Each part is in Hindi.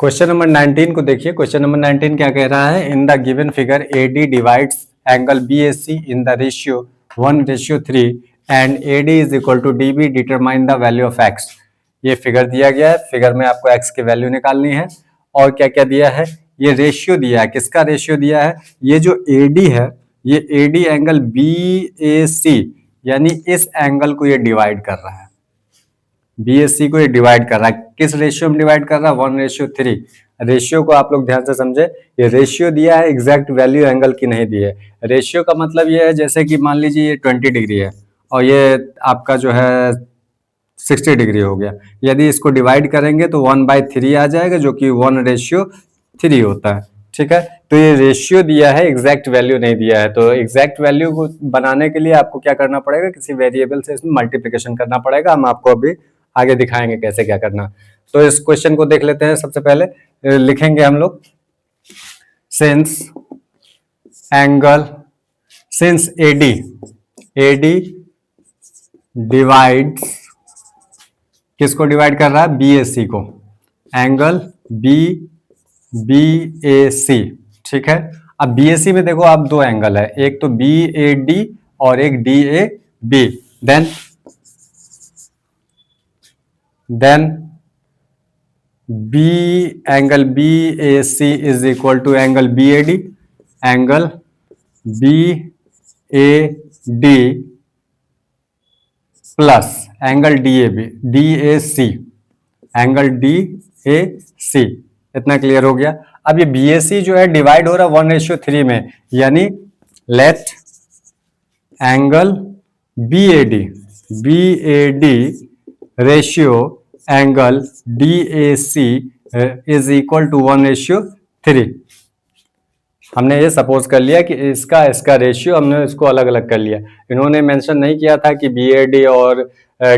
क्वेश्चन नंबर 19 को देखिए। क्वेश्चन नंबर 19 क्या कह रहा है? In the given figure AD divides angle BAC in the ratio 1:3 and AD is equal to DB, determine the value of x। ये फिगर दिया गया है, फिगर में आपको x की वैल्यू निकालनी है। और क्या क्या दिया है? ये रेशियो दिया है। किसका रेशियो दिया है? ये जो AD है, ये AD एंगल BAC यानी इस एंगल को ये डिवाइड कर रहा है। BAC को ये डिवाइड कर रहा है। किस रेशियो में डिवाइड कर रहा है? 1:3। रेशियो को आप लोग ध्यान से समझे। ये रेशियो दिया है, एग्जैक्ट वैल्यू एंगल की नहीं दी है। रेशियो का मतलब ये है जैसे कि मान लीजिए ये 20 डिग्री है और ये आपका जो है 60 डिग्री हो गया। यदि इसको डिवाइड करेंगे तो 1/3 आ जाएगा, जो कि 1:3 होता है। ठीक है, तो ये रेशियो दिया है, एग्जैक्ट वैल्यू नहीं दिया है। तो एग्जैक्ट वैल्यू को बनाने के लिए आपको क्या करना पड़ेगा? किसी वेरिएबल से इसमें मल्टीप्लिकेशन करना पड़ेगा। हम आपको अभी आगे दिखाएंगे कैसे क्या करना। तो इस क्वेश्चन को देख लेते हैं। सबसे पहले लिखेंगे हम लोग सिंस AD डिवाइड्स, किसको डिवाइड कर रहा है? BAC को। एंगल BAC, ठीक है। अब BAC में देखो आप दो एंगल है, एक तो BAD और एक DAB। Then angle BAC is equal to angle BAD, angle BAD plus angle DAC, angle DAC। इतना क्लियर हो गया। अब ये BAC जो है डिवाइड हो रहा है 1:3 में, यानी let angle BAD ratio angle DAC is equal to 1:3। हमने ये सपोज कर लिया कि इसका रेशियो, हमने इसको अलग अलग कर लिया। इन्होंने मेंशन नहीं किया था कि BAD और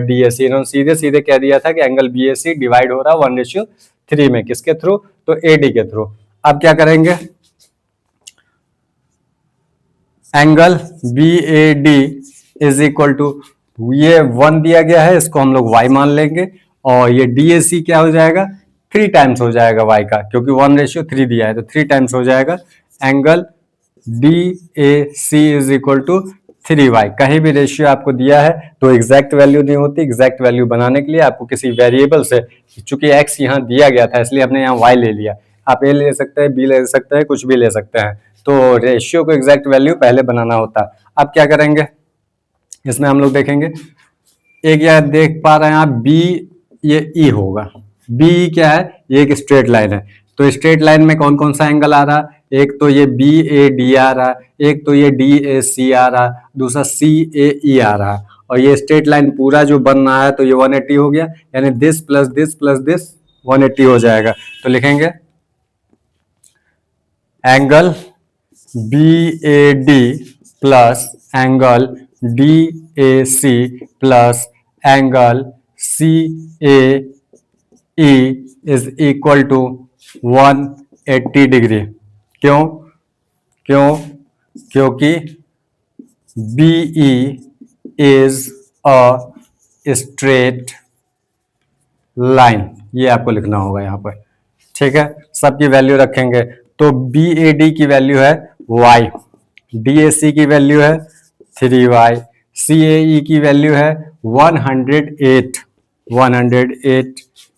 DAC, इन्होंने सीधे सीधे कह दिया था कि एंगल BAC डिवाइड हो रहा है 1:3 में। किसके थ्रू? तो AD के थ्रू। अब क्या करेंगे? Angle BAD is equal to, ये 1 दिया गया है, इसको हम लोग y मान लेंगे। और ये DAC क्या हो जाएगा? 3 टाइम्स हो जाएगा y का, क्योंकि 1:3 दिया है तो 3 टाइम्स हो जाएगा। Angle DAC is equal to 3y। कहीं भी रेशियो आपको दिया है तो एग्जैक्ट वैल्यू नहीं होती। एग्जैक्ट वैल्यू बनाने के लिए आपको किसी वेरिएबल से, चूंकि x यहाँ दिया गया था इसलिए हमने यहाँ y ले लिया। आप A ले सकते हैं, B ले सकते हैं, कुछ भी ले सकते हैं। तो रेशियो को एग्जैक्ट वैल्यू पहले बनाना होता है। अब क्या करेंगे इसमें? हम लोग देखेंगे, एक यह देख पा रहे हैं आप, B ये E होगा। B क्या है? ये एक स्ट्रेट लाइन है। तो स्ट्रेट लाइन में कौन कौन सा एंगल आ रहा है? एक तो ये BAD आ रहा है, एक तो ये DAC आ रहा है, दूसरा CAE आ रहा है। और ये स्ट्रेट लाइन पूरा जो बन रहा है तो ये 180 हो गया, यानी this plus this plus this 180 हो जाएगा। तो लिखेंगे angle BAD plus angle DAC plus angle CAE is equal to 180 degree. क्योंकि BE is a straight line. ये आपको लिखना होगा यहाँ पर, ठीक है। सबकी वैल्यू रखेंगे। तो BAD की वैल्यू है y, DAC की वैल्यू है 3y, CAE की वैल्यू है 108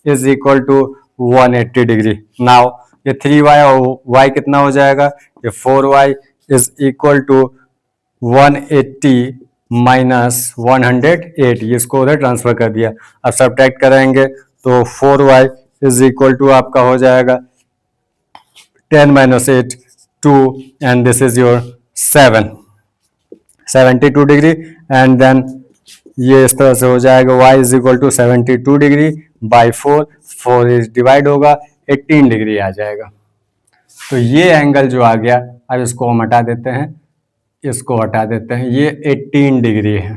is equal to 180 degree. Now ये 3y और y कितना हो जाएगा? ये 4y is equal to 180 minus 108। ये इसको उधर ट्रांसफर कर दिया। अब सब्ट्रैक्ट करेंगे तो 4y इज इक्वल टू आपका हो जाएगा 10 minus 8 2, and this is your 72 degree. And then ये इस तरह से हो जाएगा, y is equal to 72 degree by 4 is divide होगा 18 डिग्री आ जाएगा। तो ये एंगल जो आ गया, अब इसको हम हटा देते हैं, इसको हटा देते हैं, ये 18 डिग्री है।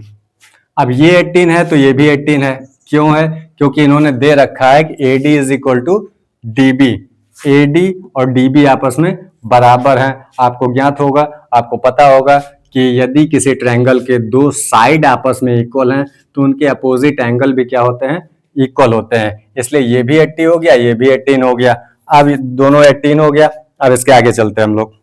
अब ये 18 है तो ये भी 18 है। क्यों है? क्योंकि इन्होंने दे रखा है कि AD is equal to DB। AD और DB आपस में बराबर हैं। आपको ज्ञात होगा, आपको पता होगा कि यदि किसी ट्रायंगल के दो साइड आपस में इक्वल हैं तो उनके अपोजिट एंगल भी क्या होते हैं? इक्वल होते हैं। इसलिए ये भी 80 हो गया, ये भी 18 हो गया। अब दोनों 18 हो गया। अब इसके आगे चलते हैं हम लोग।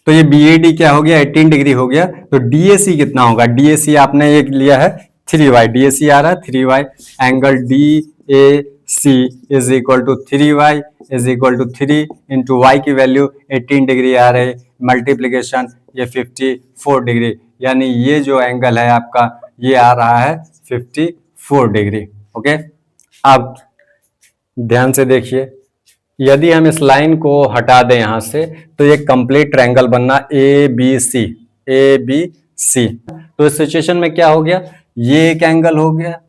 तो ये BAD क्या हो गया, 18 डिग्री हो गया। तो DAC कितना होगा, DAC आपने एक लिया है 3y, DAC आ रहा है 3y, angle DAC is equal to 3y is equal to 3 into y की वैल्यू 18 डिग्री आ रही, मल्टीप्लीकेशन ये 54 डिग्री, यानी ये जो एंगल है आपका ये आ रहा है 54 डिग्री। ओके, अब ध्यान से देखिए, यदि हम इस लाइन को हटा दें यहां से तो ये कंप्लीट ट्रायंगल बनना ABC, ABC। तो इस सिचुएशन में क्या हो गया, ये एक एंगल हो गया,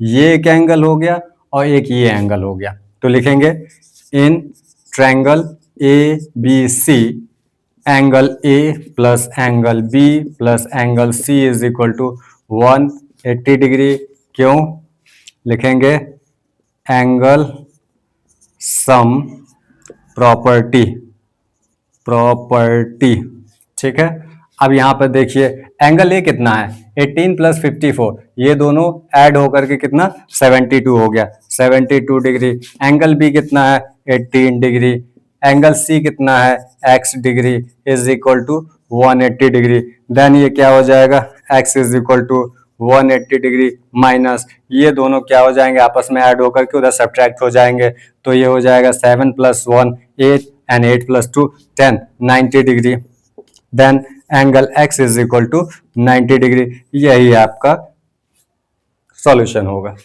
ये एक एंगल हो गया और एक ये एंगल हो गया। तो लिखेंगे in triangle ABC angle A plus angle B plus angle C is equal to 180 degree. क्यों लिखेंगे, एंगल सम प्रॉपर्टी, प्रॉपर्टी, ठीक है। अब यहां पर देखिए एंगल ए कितना है 18 प्लस 54, ये दोनों ऐड होकर के कितना 72 हो गया, 72 डिग्री। एंगल बी कितना है 18 डिग्री। एंगल सी कितना है x degree is equal to 180 degree. Then ये क्या हो जाएगा, x is equal to 180 degree minus ये दोनों क्या हो जाएंगे आपस में ऐड होकर के उधर सब्ट्रैक्ट हो जाएंगे। तो ये हो जाएगा 7 plus 1 8 and 8 plus 2 10, 90 degree. Then angle x is equal to 90 degree. यही आपका सॉल्यूशन होगा।